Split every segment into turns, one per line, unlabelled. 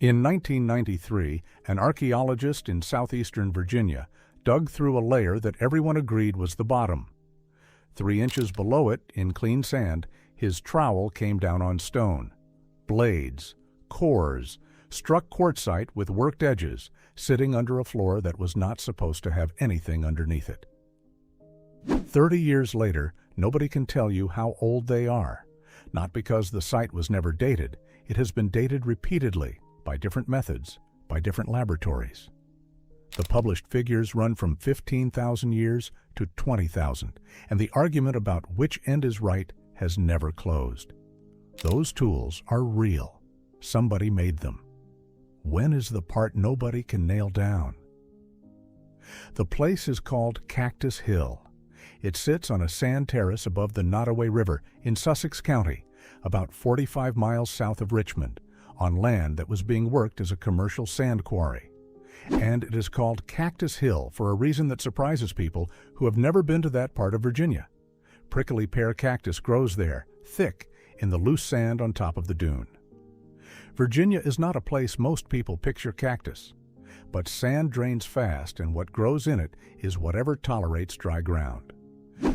In 1993, an archaeologist in southeastern Virginia dug through a layer that everyone agreed was the bottom. 3 inches below it, in clean sand, his trowel came down on stone. Blades, cores, struck quartzite with worked edges, sitting under a floor that was not supposed to have anything underneath it. 30 years later, nobody can tell you how old they are. Not because the site was never dated, it has been dated repeatedly, by different methods, by different laboratories. The published figures run from 15,000 years to 20,000, and the argument about which end is right has never closed. Those tools are real. Somebody made them. When is the part nobody can nail down? The place is called Cactus Hill. It sits on a sand terrace above the Nottoway River in Sussex County, about 45 miles south of Richmond, on land that was being worked as a commercial sand quarry. And it is called Cactus Hill for a reason that surprises people who have never been to that part of Virginia. Prickly pear cactus grows there, thick, in the loose sand on top of the dune. Virginia is not a place most people picture cactus, but sand drains fast, and what grows in it is whatever tolerates dry ground.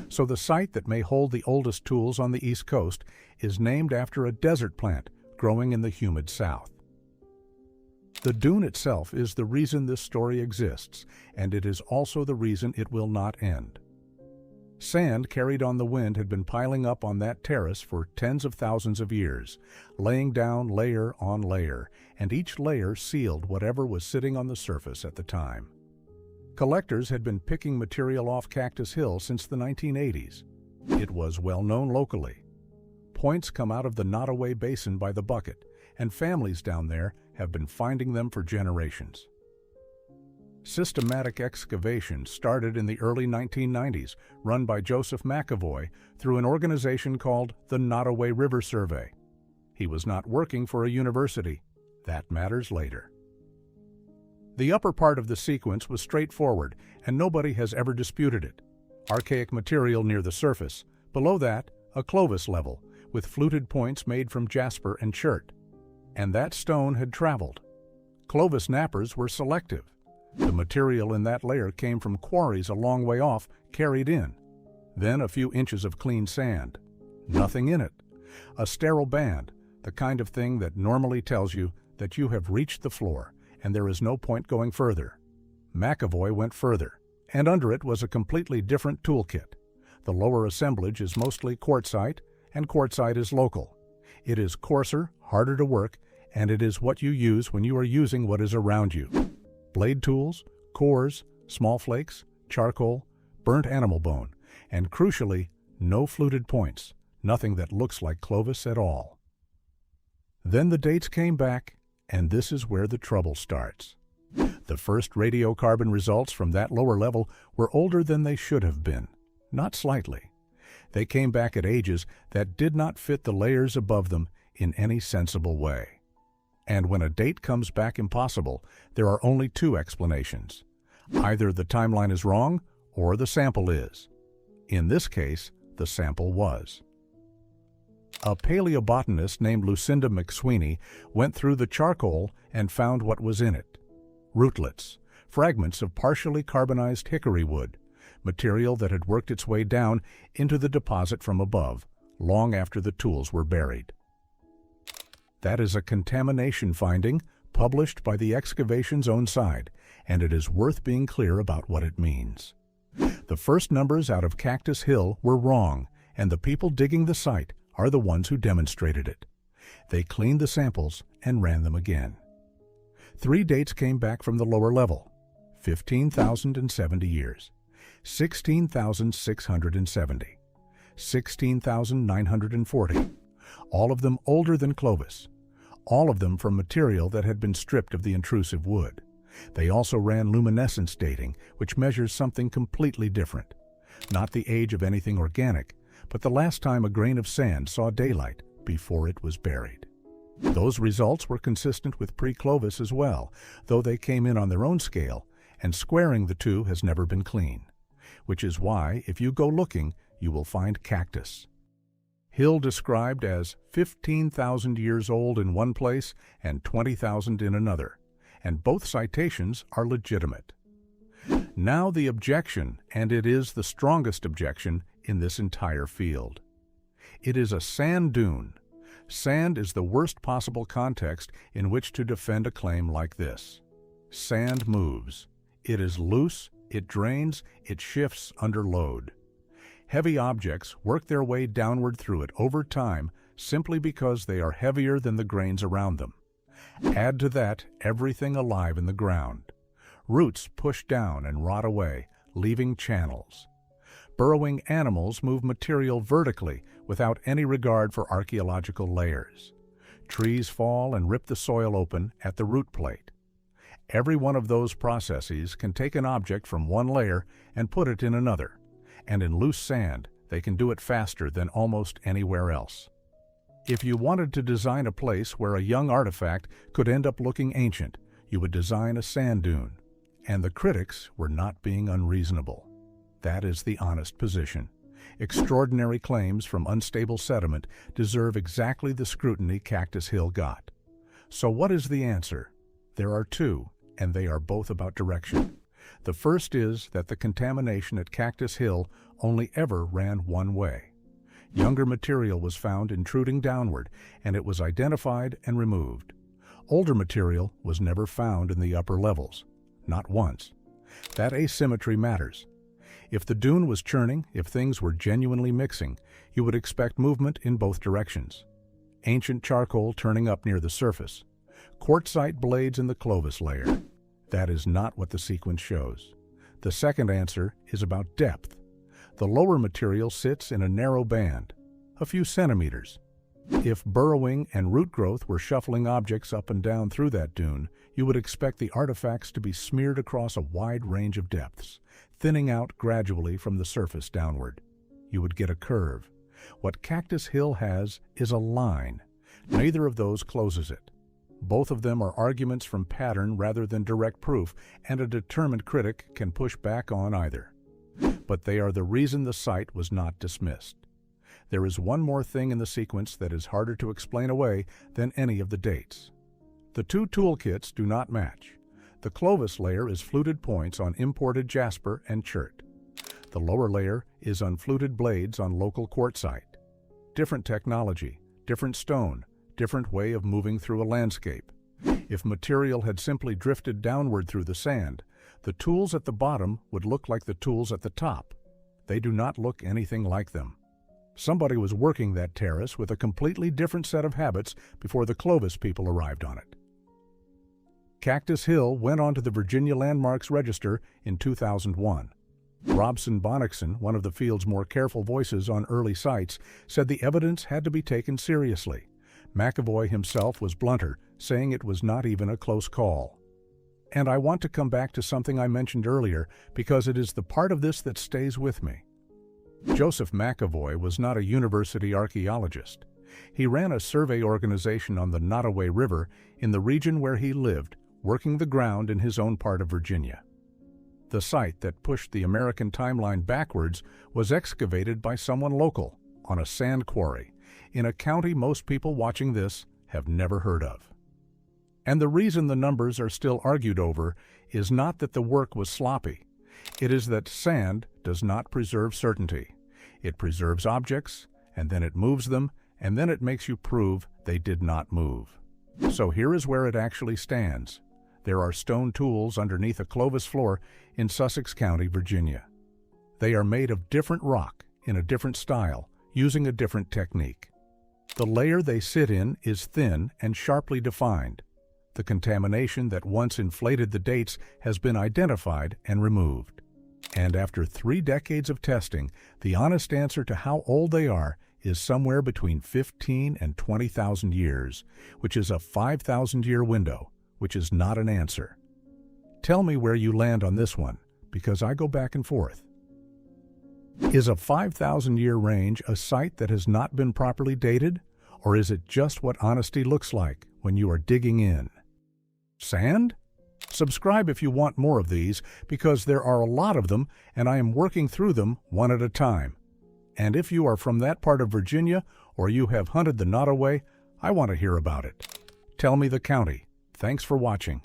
So the site that may hold the oldest tools on the East Coast is named after a desert plant growing in the humid South. The dune itself is the reason this story exists, and it is also the reason it will not end. Sand carried on the wind had been piling up on that terrace for tens of thousands of years, laying down layer on layer, and each layer sealed whatever was sitting on the surface at the time. Collectors had been picking material off Cactus Hill since the 1980s. It was well known locally. Points come out of the Nottoway Basin by the bucket, and families down there have been finding them for generations. Systematic excavation started in the early 1990s, run by Joseph McAvoy through an organization called the Nottoway River Survey. He was not working for a university. That matters later. The upper part of the sequence was straightforward, and nobody has ever disputed it. Archaic material near the surface. Below that, a Clovis level, with fluted points made from jasper and chert. And that stone had traveled. Clovis knappers were selective. The material in that layer came from quarries a long way off, carried in. Then a few inches of clean sand. Nothing in it. A sterile band, the kind of thing that normally tells you that you have reached the floor and there is no point going further. McAvoy went further, and under it was a completely different toolkit. The lower assemblage is mostly quartzite, and quartzite is local. It is coarser, harder to work, and it is what you use when you are using what is around you. Blade tools, cores, small flakes, charcoal, burnt animal bone, and crucially, no fluted points, nothing that looks like Clovis at all. Then the dates came back, and this is where the trouble starts. The first radiocarbon results from that lower level were older than they should have been, not slightly. They came back at ages that did not fit the layers above them in any sensible way. And when a date comes back impossible, there are only 2 explanations. Either the timeline is wrong, or the sample is. In this case, the sample was. A paleobotanist named Lucinda McSweeney went through the charcoal and found what was in it. Rootlets, fragments of partially carbonized hickory wood, material that had worked its way down into the deposit from above, long after the tools were buried. That is a contamination finding published by the excavation's own side, and it is worth being clear about what it means. The first numbers out of Cactus Hill were wrong, and the people digging the site are the ones who demonstrated it. They cleaned the samples and ran them again. 3 dates came back from the lower level: 15,070 years, 16,670, 16,940, all of them older than Clovis, all of them from material that had been stripped of the intrusive wood. They also ran luminescence dating, which measures something completely different. Not the age of anything organic, but the last time a grain of sand saw daylight before it was buried. Those results were consistent with pre-Clovis as well, though they came in on their own scale, and squaring the 2 has never been clean, which is why, if you go looking, you will find cactus. Hill described as 15,000 years old in one place and 20,000 in another, and both citations are legitimate. Now the objection, and it is the strongest objection in this entire field. It is a sand dune. Sand is the worst possible context in which to defend a claim like this. Sand moves. It is loose, it drains, it shifts under load. Heavy objects work their way downward through it over time simply because they are heavier than the grains around them. Add to that everything alive in the ground. Roots push down and rot away, leaving channels. Burrowing animals move material vertically without any regard for archaeological layers. Trees fall and rip the soil open at the root plate. Every one of those processes can take an object from one layer and put it in another, and in loose sand, they can do it faster than almost anywhere else. If you wanted to design a place where a young artifact could end up looking ancient, you would design a sand dune. And the critics were not being unreasonable. That is the honest position. Extraordinary claims from unstable sediment deserve exactly the scrutiny Cactus Hill got. So what is the answer? There are two, and they are both about direction. The first is that the contamination at Cactus Hill only ever ran one way. Younger material was found intruding downward, and it was identified and removed. Older material was never found in the upper levels. Not once. That asymmetry matters. If the dune was churning, if things were genuinely mixing, you would expect movement in both directions. Ancient charcoal turning up near the surface. Quartzite blades in the Clovis layer. That is not what the sequence shows. The second answer is about depth. The lower material sits in a narrow band, a few centimeters. If burrowing and root growth were shuffling objects up and down through that dune, you would expect the artifacts to be smeared across a wide range of depths, thinning out gradually from the surface downward. You would get a curve. What Cactus Hill has is a line. Neither of those closes it. Both of them are arguments from pattern rather than direct proof, and a determined critic can push back on either. But they are the reason the site was not dismissed. There is one more thing in the sequence that is harder to explain away than any of the dates. The two toolkits do not match. The Clovis layer is fluted points on imported jasper and chert. The lower layer is unfluted blades on local quartzite. Different technology, different stone, different way of moving through a landscape. If material had simply drifted downward through the sand, the tools at the bottom would look like the tools at the top. They do not look anything like them. Somebody was working that terrace with a completely different set of habits before the Clovis people arrived on it. Cactus Hill went onto the Virginia Landmarks Register in 2001. Robson Bonnickson, one of the field's more careful voices on early sites, said the evidence had to be taken seriously. McAvoy himself was blunter, saying it was not even a close call. And I want to come back to something I mentioned earlier because it is the part of this that stays with me. Joseph McAvoy was not a university archaeologist. He ran a survey organization on the Nottoway River in the region where he lived, working the ground in his own part of Virginia. The site that pushed the American timeline backwards was excavated by someone local on a sand quarry in a county most people watching this have never heard of. And the reason the numbers are still argued over is not that the work was sloppy. It is that sand does not preserve certainty. It preserves objects, and then it moves them, and then it makes you prove they did not move. So here is where it actually stands. There are stone tools underneath a Clovis floor in Sussex County, Virginia. They are made of different rock in a different style, using a different technique. The layer they sit in is thin and sharply defined. The contamination that once inflated the dates has been identified and removed. And after 3 decades of testing, the honest answer to how old they are is somewhere between 15 and 20,000 years, which is a 5,000-year window, which is not an answer. Tell me where you land on this one, because I go back and forth. Is a 5,000-year range a site that has not been properly dated, or is it just what honesty looks like when you are digging in? Sand? Subscribe if you want more of these, because there are a lot of them, and I am working through them one at a time. And if you are from that part of Virginia or you have hunted the Nottoway, I want to hear about it. Tell me the county. Thanks for watching.